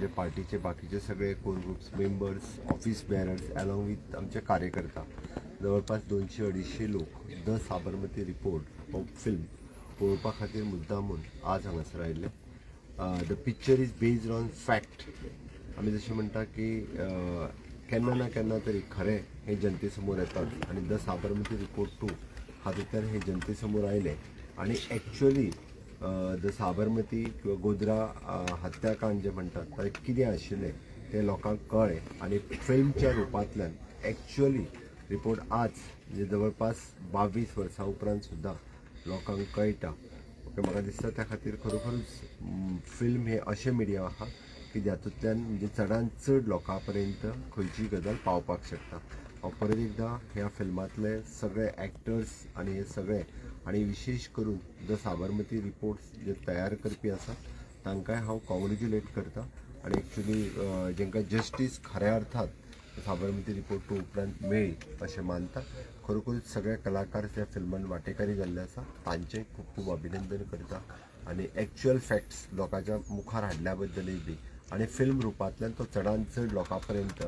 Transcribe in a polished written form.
म्हणजे पार्टीचे बाकीचे सगळे core groups members office bearers along with आमचे कार्यकर्ता जवळपास 200-250 लोक the Sabarmati report of film पळोवपा खातीर मुद्दामून आज हांगासर आयिल्ले. The picture is based on fact. आमी जशें म्हणटा की केन्ना ना केन्ना तरी खरें हे जनते समोर येतात आनी द साबरमती रिपोर्ट 2 हातूंतल्यान हे जनते समोर आयले आनी एक्चुअली द साबरमती किंवा गोद्रा हत्याकांड जे म्हणटात ते कितें आशिल्लें ते लोकांक कळ्ळें आनी फिल्मच्या रुपांतल्यान एक्चुअली रिपोर्ट आज म्हणजे जवळपास 22 वर्सां उपरांत सुद्दां लोकांक कळटा. ओके, म्हाका दिसता त्या खातीर खरोखरूच फिल्म हे अशें मिडिया आहा की जातूंतल्यान म्हणजे चडांत चड लोकां पर्यंत खंयचीय गजाल पावपाक शकता. हांव परत एकदां ह्या फिल्मांतले सगळे एक्टर्स आनी हे सगळे आनी विशेश करून द साबरमती रिपोर्ट्स जे तयार करपी आसात तांकांय हांव कॉंग्रेच्युलेट करता आनी एक्चुली जेंकां जस्टीस खऱ्या अर्थात साबरमती रिपोर्ट 2 उपरांत मेळ्ळी अशें मानता. खरोखरूच सगळे कलाकार त्या फिल्मान वांटेकारी जाल्ले आसा तांचें खूब खूब अभिनंदन करता आनी एक्चुअल फॅक्ट्स लोकांच्या मुखार हाडल्या बद्दलय बी आनी फिल्म रुपांतल्यान तो चडांत चड लोकां पर्यंत